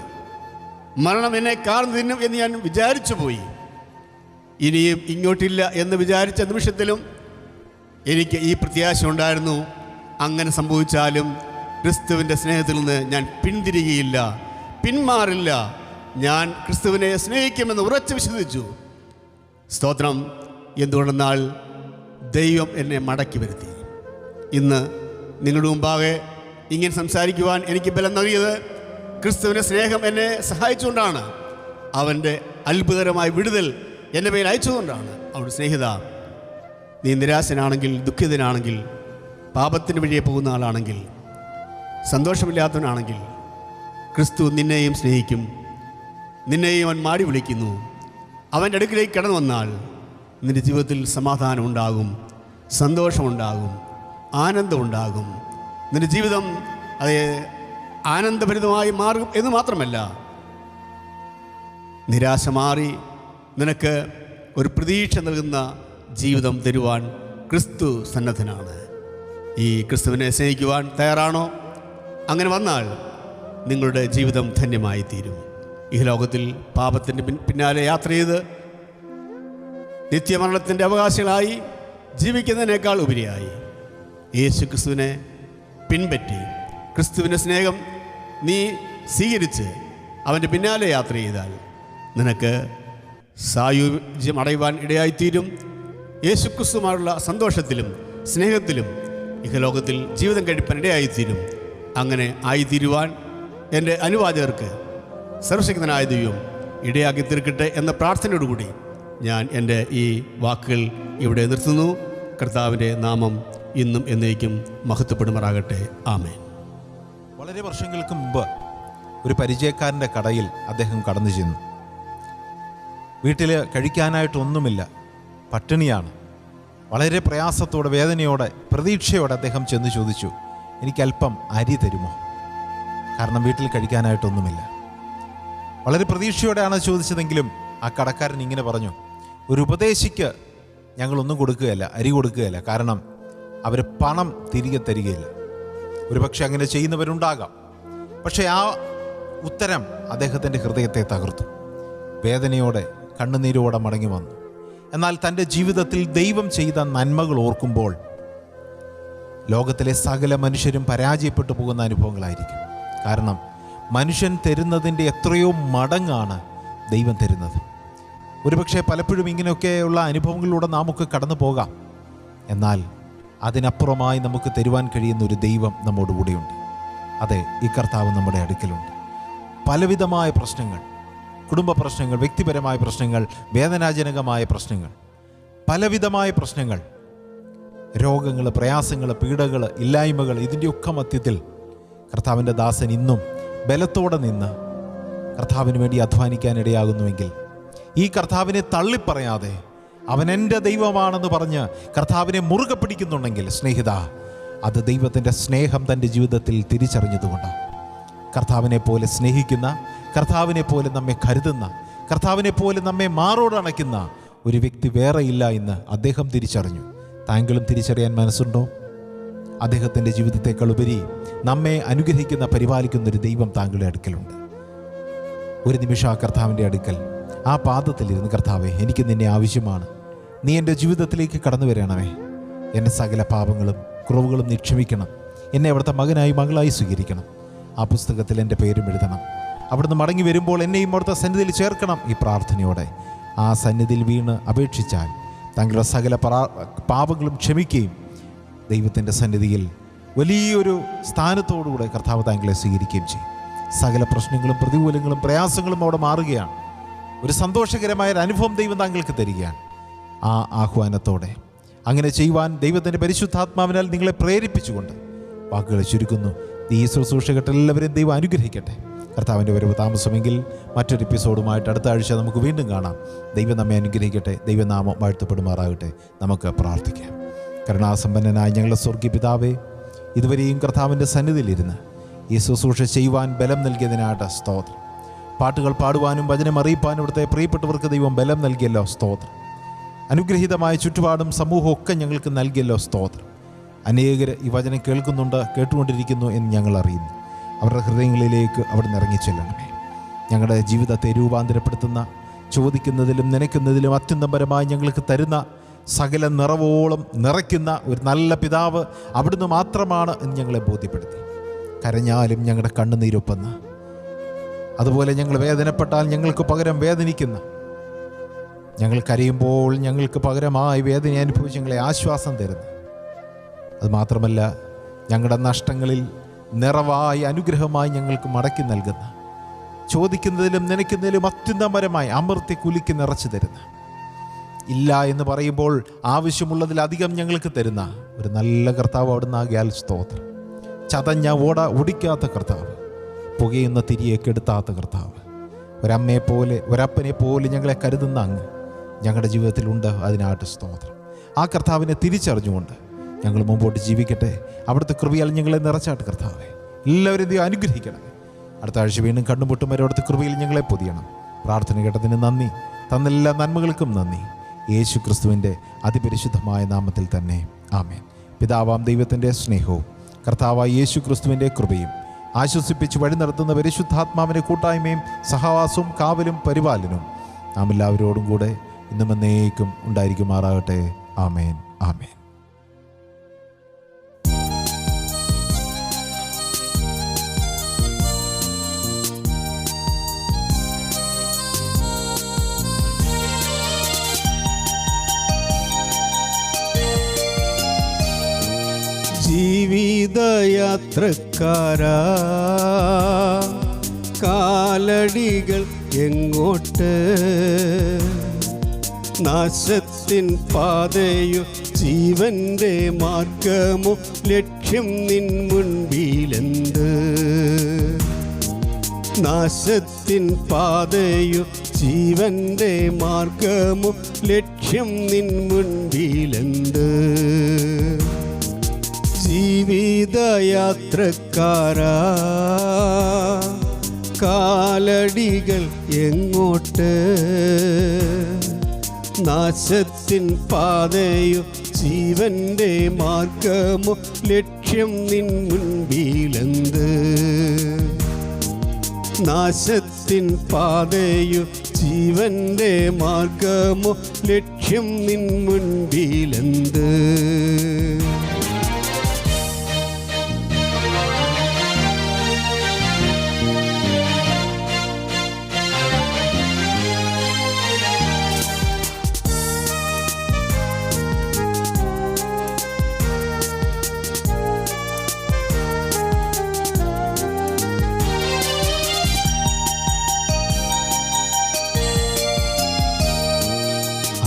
മരണം എന്നെ കാർന്നു തിന്നും എന്ന് ഞാൻ വിചാരിച്ചു പോയി. ഇനിയും ഇങ്ങോട്ടില്ല എന്ന് വിചാരിച്ച നിമിഷത്തിലും എനിക്ക് ഈ പ്രത്യാശ ഉണ്ടായിരുന്നു, അങ്ങനെ സംഭവിച്ചാലും ക്രിസ്തുവിൻ്റെ സ്നേഹത്തിൽ നിന്ന് ഞാൻ പിന്തിരികയില്ല, പിന്മാറില്ല, ഞാൻ ക്രിസ്തുവിനെ സ്നേഹിക്കുമെന്ന് ഉറച്ചു വിശ്വസിച്ചു. സ്തോത്രം. എന്തുകൊണ്ടെന്നാൽ ദൈവം എന്നെ മടക്കി വരുത്തി. ഇന്ന് നിങ്ങളുടെ മുമ്പാകെ ഇങ്ങനെ സംസാരിക്കുവാൻ എനിക്ക് ബലം നൽകിയത് ക്രിസ്തുവിൻ്റെ സ്നേഹം എന്നെ സഹായിച്ചുകൊണ്ടാണ്. അവൻ്റെ അത്ഭുതകരമായ വിടുതൽ എൻ്റെ പേരിൽ അയച്ചുകൊണ്ടാണ്. അവിടെ സ്നേഹിത, നീ നിരാശനാണെങ്കിൽ, ദുഃഖിതനാണെങ്കിൽ, പാപത്തിൻ്റെ വഴിയെ പോകുന്ന ആളാണെങ്കിൽ, സന്തോഷമില്ലാത്തവനാണെങ്കിൽ, ക്രിസ്തു നിന്നെയും സ്നേഹിക്കും. നിന്നെയും അവൻ മാടി വിളിക്കുന്നു. അവൻ്റെ അടുക്കിലേക്ക് കടന്നു വന്നാൽ നിൻ്റെ ജീവിതത്തിൽ സമാധാനം ഉണ്ടാകും, സന്തോഷമുണ്ടാകും, ആനന്ദമുണ്ടാകും. നിൻ്റെ ജീവിതം അത് ആനന്ദഭരിതമായി മാറും എന്ന് മാത്രമല്ല, നിരാശ മാറി നിനക്ക് ഒരു പ്രതീക്ഷ നൽകുന്ന ജീവിതം തരുവാൻ ക്രിസ്തു സന്നദ്ധനാണ്. ഈ ക്രിസ്തുവിനെ സ്നേഹിക്കുവാൻ തയ്യാറാണോ? അങ്ങനെ വന്നാൽ നിങ്ങളുടെ ജീവിതം ധന്യമായി തീരും. ഈ ലോകത്തിൽ പാപത്തിൻ്റെ പിന്നാലെ യാത്ര ചെയ്ത് നിത്യമരണത്തിൻ്റെ അവകാശികളായി ജീവിക്കുന്നതിനേക്കാൾ ഉപരിയായി യേശു ക്രിസ്തുവിനെ പിൻപറ്റി ക്രിസ്തുവിൻ്റെ സ്നേഹം നീ സ്വീകരിച്ച് അവൻ്റെ പിന്നാലെ യാത്ര ചെയ്താൽ നിനക്ക് സായുജ്യം അടയുവാൻ ഇടയായിത്തീരും. യേശുക്രിസ്തുമായുള്ള സന്തോഷത്തിലും സ്നേഹത്തിലും ഇഹലോകത്തിൽ ജീവിതം കഴിപ്പാൻ ഇടയായിത്തീരും. അങ്ങനെ ആയിത്തീരുവാൻ എൻ്റെ അനുവാചകർക്ക് സർവശക്തനായ ദൈവം ഇടയാക്കി തീർക്കട്ടെ എന്ന പ്രാർത്ഥനയോടുകൂടി ഞാൻ എൻ്റെ ഈ വാക്കുകൾ ഇവിടെ നിർത്തുന്നു. കർത്താവിൻ്റെ നാമം ഇന്നും എന്നേക്കും മഹത്വപ്പെടുമാറാകട്ടെ. ആമേൻ. വളരെ വർഷങ്ങൾക്ക് മുമ്പ് ഒരു പരിചയക്കാരൻ്റെ കടയിൽ അദ്ദേഹം കടന്നു ചെന്നു. വീട്ടിൽ കഴിക്കാനായിട്ടൊന്നുമില്ല, പട്ടിണിയാണ്. വളരെ പ്രയാസത്തോടെ, വേദനയോടെ, പ്രതീക്ഷയോടെ അദ്ദേഹം ചെന്ന് ചോദിച്ചു, എനിക്കല്പം അരി തരുമോ? കാരണം വീട്ടിൽ കഴിക്കാനായിട്ടൊന്നുമില്ല. വളരെ പ്രതീക്ഷയോടെയാണ് ചോദിച്ചതെങ്കിലും ആ കടക്കാരൻ ഇങ്ങനെ പറഞ്ഞു, ഒരു ഉപദേശിക്ക് ഞങ്ങളൊന്നും കൊടുക്കുകയില്ല, അരി കൊടുക്കുകയില്ല. കാരണം അവർ പണം തിരികെ തരികയില്ല. ഒരുപക്ഷെ അങ്ങനെ ചെയ്യുന്നവരുണ്ടാകാം. പക്ഷേ ആ ഉത്തരം അദ്ദേഹത്തിൻ്റെ ഹൃദയത്തെ തകർത്തു. വേദനയോടെ, കണ്ണുനീരോടെ മടങ്ങി വന്നു. എന്നാൽ തൻ്റെ ജീവിതത്തിൽ ദൈവം ചെയ്ത നന്മകൾ ഓർക്കുമ്പോൾ ലോകത്തിലെ സകല മനുഷ്യരും പരാജയപ്പെട്ടു പോകുന്ന അനുഭവങ്ങളായിരിക്കും. കാരണം മനുഷ്യൻ തരുന്നതിൻ്റെ എത്രയോ മടങ്ങാണ് ദൈവം തരുന്നത്. ഒരുപക്ഷെ പലപ്പോഴും ഇങ്ങനെയൊക്കെയുള്ള അനുഭവങ്ങളിലൂടെ നാമൊക്കെ കടന്നു പോകാം. എന്നാൽ അതിനപ്പുറമായി നമുക്ക് തരുവാൻ കഴിയുന്ന ഒരു ദൈവം നമ്മോട് കൂടെയുണ്ട്. അതെ, ഈ കർത്താവ് നമ്മുടെ അടുക്കലുണ്ട്. പലവിധമായ പ്രശ്നങ്ങൾ, കുടുംബ പ്രശ്നങ്ങൾ, വ്യക്തിപരമായ പ്രശ്നങ്ങൾ, വേദനാജനകമായ പ്രശ്നങ്ങൾ, പലവിധമായ പ്രശ്നങ്ങൾ, രോഗങ്ങൾ, പ്രയാസങ്ങൾ, പീഡകൾ, ഇല്ലായ്മകൾ, ഇതിൻ്റെയൊക്കെ മധ്യത്തിൽ കർത്താവിൻ്റെ ദാസൻ ഇന്നും ബലത്തോടെ നിന്ന് കർത്താവിന് വേണ്ടി അധ്വാനിക്കാനിടയാകുന്നുവെങ്കിൽ, ഈ കർത്താവിനെ തള്ളിപ്പറയാതെ അവൻ എൻ്റെ ദൈവമാണെന്ന് പറഞ്ഞ് കർത്താവിനെ മുറുകെ പിടിക്കുന്നുണ്ടെങ്കിൽ, സ്നേഹിത, അത് ദൈവത്തിൻ്റെ സ്നേഹം തൻ്റെ ജീവിതത്തിൽ തിരിച്ചറിഞ്ഞതുകൊണ്ടാണ്. കർത്താവിനെ പോലെ സ്നേഹിക്കുന്ന, കർത്താവിനെ പോലെ നമ്മെ കരുതുന്ന, കർത്താവിനെ പോലെ നമ്മെ മാറോടണയ്ക്കുന്ന ഒരു വ്യക്തി വേറെയില്ല എന്ന് അദ്ദേഹം തിരിച്ചറിഞ്ഞു. താങ്കളും തിരിച്ചറിയാൻ മനസ്സുണ്ടോ? അദ്ദേഹത്തിൻ്റെ ജീവിതത്തെക്കാൾ ഉപരി നമ്മെ അനുഗ്രഹിക്കുന്ന, പരിപാലിക്കുന്ന ഒരു ദൈവം താങ്കളുടെ അടുക്കലുണ്ട്. ഒരു നിമിഷം ആ കർത്താവിൻ്റെ അടുക്കൽ, ആ പാദത്തിലിരുന്ന്, കർത്താവേ, എനിക്ക് നിന്നെ ആവശ്യമാണ്, നീ എൻ്റെ ജീവിതത്തിലേക്ക് കടന്നു വരണമേ, എൻ്റെ സകല പാപങ്ങളും കുറവുകളും നീ ക്ഷമിക്കണം, എന്നെ അവിടുത്തെ മകനായി മകളായി സ്വീകരിക്കണം, ആ പുസ്തകത്തിൽ എൻ്റെ പേരും എഴുതണം, അവിടുന്ന് മടങ്ങി വരുമ്പോൾ എന്നെയും അവിടുത്തെ സന്നിധിയിൽ ചേർക്കണം. ഈ പ്രാർത്ഥനയോടെ ആ സന്നിധിയിൽ വീണ് അപേക്ഷിച്ചാൽ താങ്കളുടെ സകല പാപങ്ങളും ക്ഷമിക്കുകയും ദൈവത്തിൻ്റെ സന്നിധിയിൽ വലിയൊരു സ്ഥാനത്തോടുകൂടെ കർത്താവ് താങ്കളെ സ്വീകരിക്കുകയും ചെയ്യും. സകല പ്രശ്നങ്ങളും പ്രതികൂലങ്ങളും പ്രയാസങ്ങളും അവിടെ മാറുകയാണ്. ഒരു സന്തോഷകരമായ ഒരു അനുഭവം ദൈവം താങ്കൾക്ക് തരികയാണ്. ആ ആഹ്വാനത്തോടെ അങ്ങനെ ചെയ്യുവാൻ ദൈവത്തിൻ്റെ പരിശുദ്ധാത്മാവിനാൽ നിങ്ങളെ പ്രേരിപ്പിച്ചുകൊണ്ട് വാക്കുകൾ ചുരുക്കുന്നു. ഈ ശുശ്രൂഷ കേട്ട എല്ലാവരെയും ദൈവം അനുഗ്രഹിക്കട്ടെ. കർത്താവിൻ്റെ വരവ് താമസമെങ്കിൽ മറ്റൊരു എപ്പിസോഡുമായിട്ട് അടുത്ത ആഴ്ച നമുക്ക് വീണ്ടും കാണാം. ദൈവം നമ്മെ അനുഗ്രഹിക്കട്ടെ. ദൈവനാമം വാഴ്ത്തപ്പെടുമാറാകട്ടെ. നമുക്ക് പ്രാർത്ഥിക്കാം. കരുണാസമ്പന്നനായ ഞങ്ങളുടെ സ്വർഗീയ പിതാവേ, ഇതുവരെയും കർത്താവിൻ്റെ സന്നിധിയിലിരുന്ന് ഈ ശുശ്രൂഷ ചെയ്യുവാൻ ബലം നൽകിയതിനായിട്ട് സ്തോത്രം. പാട്ടുകൾ പാടുവാനും വചനം അറിയിപ്പാനും ഇവിടുത്തെ പ്രിയപ്പെട്ടവർക്ക് ദൈവം ബലം നൽകിയല്ലോ, സ്തോത്രം. അനുഗ്രഹീതമായ ചുറ്റുപാടും സമൂഹവും ഒക്കെ ഞങ്ങൾക്ക് നൽകിയല്ലോ, സ്തോത്രം. അനേകർ ഈ വചനം കേൾക്കുന്നുണ്ട്, കേട്ടുകൊണ്ടിരിക്കുന്നു എന്ന് ഞങ്ങൾ അറിയുന്നു. അവരുടെ ഹൃദയങ്ങളിലേക്ക് അവിടെ നിന്ന് ഇറങ്ങിച്ചെല്ലണമേ. ഞങ്ങളുടെ ജീവിതത്തെ രൂപാന്തരപ്പെടുത്തുന്ന, ചോദിക്കുന്നതിലും നനയ്ക്കുന്നതിലും അത്യന്തപരമായി ഞങ്ങൾക്ക് തരുന്ന, സകല നിറവോളം നിറയ്ക്കുന്ന ഒരു നല്ല പിതാവ് അവിടുന്ന് മാത്രമാണ് എന്ന് ഞങ്ങളെ ബോധ്യപ്പെടുത്തി. കരഞ്ഞാലും ഞങ്ങളുടെ കണ്ണുനീരൊപ്പുന്ന, അതുപോലെ ഞങ്ങൾ വേദനപ്പെട്ടാൽ ഞങ്ങൾക്ക് പകരം വേദനിക്കുന്ന, ഞങ്ങൾ കരയുമ്പോൾ ഞങ്ങൾക്ക് പകരമായി വേദന അനുഭവിച്ച് ഞങ്ങളെ ആശ്വാസം തരുന്നു. അതുമാത്രമല്ല, ഞങ്ങളുടെ നഷ്ടങ്ങളിൽ നിറവായി അനുഗ്രഹമായി ഞങ്ങൾക്ക് മടക്കി നൽകുന്ന, ചോദിക്കുന്നതിലും നനയ്ക്കുന്നതിലും അത്യുന്നതപരമായി അമർത്തി കുലുക്കി നിറച്ചു തരുന്ന, ഇല്ല എന്ന് പറയുമ്പോൾ ആവശ്യമുള്ളതിലധികം ഞങ്ങൾക്ക് തരുന്ന ഒരു നല്ല കർത്താവ് അവിടുന്ന് ആകിയാൽ സ്തോത്രം. ചതഞ്ഞ ഓട ഒടിക്കാത്ത കർത്താവ്, പുകയുന്ന തിരിയെ കെടുത്താത്ത കർത്താവ്, ഒരമ്മയെപ്പോലെ ഒരപ്പനെ പോലെ ഞങ്ങളെ കരുതുന്ന അങ്ങ് ഞങ്ങളുടെ ജീവിതത്തിലുണ്ട്. അതിനായിട്ട് സ്തോത്രം. ആ കർത്താവിനെ തിരിച്ചറിഞ്ഞുകൊണ്ട് ഞങ്ങൾ മുമ്പോട്ട് ജീവിക്കട്ടെ. അവിടുത്തെ കൃപയാൽ ഞങ്ങളെ നിറച്ചാട്ട് കർത്താവെ. എല്ലാവരും ദൈവം അനുഗ്രഹിക്കണം. അടുത്ത ആഴ്ച വീണ്ടും കണ്ടുമുട്ടും വരെ അവിടുത്തെ കൃപയിൽ ഞങ്ങളെ പൊതിയണം. പ്രാർത്ഥന കേട്ടതിന് നന്ദി, തന്നെല്ലാ നന്മകൾക്കും നന്ദി. യേശു ക്രിസ്തുവിൻ്റെ അതിപരിശുദ്ധമായ നാമത്തിൽ തന്നെ ആമേൻ. പിതാവാം ദൈവത്തിൻ്റെ സ്നേഹവും കർത്താവായ യേശു ക്രിസ്തുവിൻ്റെ കൃപയും ആശ്വസിപ്പിച്ച് വഴി നടത്തുന്ന പരിശുദ്ധാത്മാവിൻ്റെ കൂട്ടായ്മയും സഹവാസവും കാവലും പരിപാലനവും നാം എല്ലാവരോടും കൂടെ ഇന്നും എന്നേക്കും ഉണ്ടായിരിക്കുമാറാകട്ടെ. ആമേൻ, ആമേൻ. ജീവിതയാത്രക്കാരാ കാലടികൾ എങ്ങോട്ട്? നാശത്തിൻ പാതയോ ജീവന്റെ മാർഗമോ? ലക്ഷ്യം നിൻ മുൻപിലെന്ത്? നാശത്തിൻ പാതയോ ജീവന്റെ മാർഗമോ? ലക്ഷ്യം നിൻ മുൻപിലെന്ത്? ജീവിതയാത്രക്കാരാ കാലടികൾ എങ്ങോട്ട്? നാശത്തിൻ പാതയോ ജീവന്റെ മാർഗമോ? ലക്ഷ്യം നിൻ മുൻപിലെന്ത്? നാശത്തിൻ പാതയോ ജീവന്റെ മാർഗമോ? ലക്ഷ്യം നിൻ മുൻപിലെന്ത്?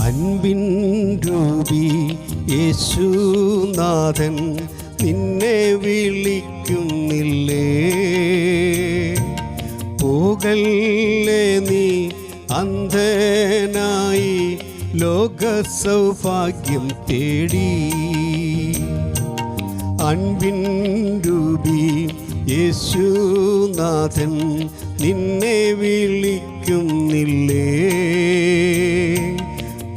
അൻപിൻ രൂപി യേശുനാഥൻ നിന്നെ വിളിക്കുന്നില്ലേ? പോകല്ലേ നീ അന്ധനായി ലോക സൗഭാഗ്യം തേടി. അൻപിൻ രൂപി യേശുനാഥൻ നിന്നെ വിളിക്കുന്നില്ലേ?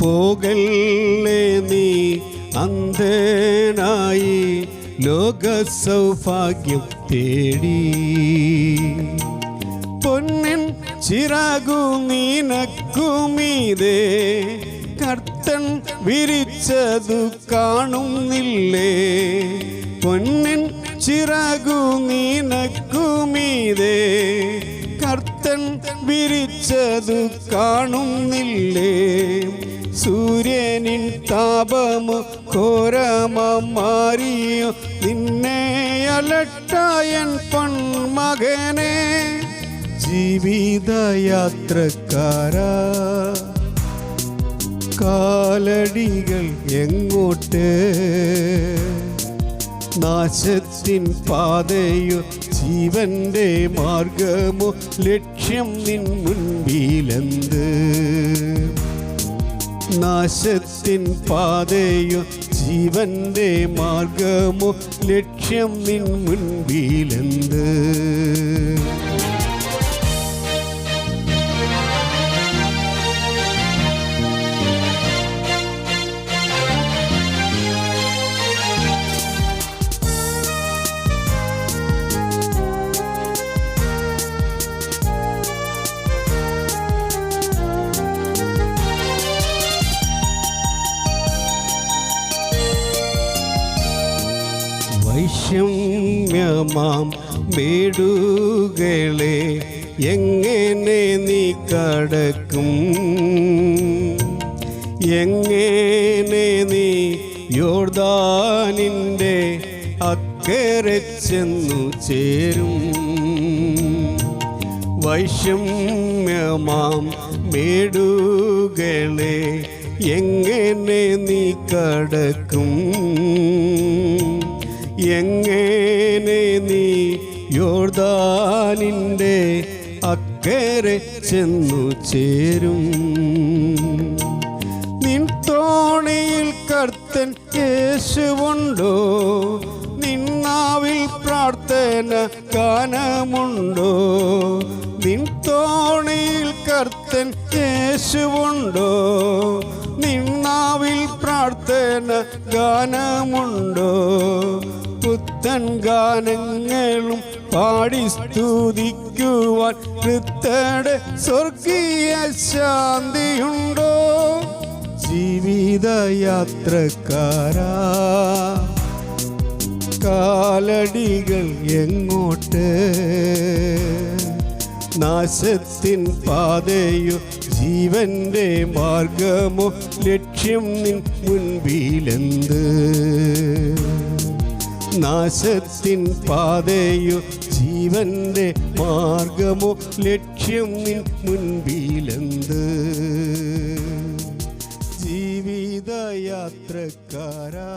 പോകല്ലേ നീ അന്ധനായി ലോക സൗഭാഗ്യം തേടി. പൊന്നിൻ ചിറകു നിനക്കുമീതേ കർത്തൻ വിരിച്ചതു കാണുന്നില്ലേ? പൊന്നിൻ ചിറകു നിനക്കുമീതേ കർത്തൻ വിരിച്ചതു കാണുന്നില്ലേ? സൂര്യനിൻ താപമോ ഘോരമാറിയോ നിന്നെ അലട്ടായൻ പൊന്മകനെ? ജീവിതയാത്രക്കാരാ കാലടികൾ എങ്ങോട്ട്? നാശത്തിൻ പാതയോ ജീവന്റെ മാർഗമോ? ലക്ഷ്യം നിൻ മുൻപിലെന്ത്? നാശത്തിൻ പാതയോ ജീവന്റെ മാർഗമോ? ലക്ഷ്യം നിൻ മുൻപിലെന്ത്? വൈഷമ്യമാം മേടുകളെ എങ്ങനെ നീ കടക്കും? എങ്ങനെ നീ യോർദാനിൻ്റെ അക്കരെ ചെന്നു ചേരും? വൈഷമ്യമാം മേടുകളെ എങ്ങനെ നീ കടക്കും? എങ്ങനെ നീ യോർദാനിൻ്റെ അക്കരെ ചെന്നു ചേരും? നിൻ തോണിയിൽ കർത്തൻ യേശുവുണ്ടോ? നിന്നാവിൽ പ്രാർത്ഥന ഗാനമുണ്ടോ? നിൻ തോണിയിൽ കർത്തൻ യേശുവുണ്ടോ? നിന്നാവിൽ പ്രാർത്ഥന ഗാനമുണ്ടോ? പുത്തൻ ഗാനങ്ങളും പാടി സ്തുതിക്കുവാൻ വൃത്തയുടെ സ്വർഗീയ ശാന്തിയുണ്ടോ? ജീവിതയാത്രക്കാരാ കാലടികൾ എങ്ങോട്ട്? നാശത്തിൻ പാതയോ ജീവന്റെ മാർഗമോ? ലക്ഷ്യം നിൻ മുൻപിലെന്ത്? നാശത്തിൻ പാതയോ ജീവന്റെ മാർഗമോ ലക്ഷ്യം നിൻ മുൻപിലെന്ത്? ജീവിതയാത്രക്കാരാ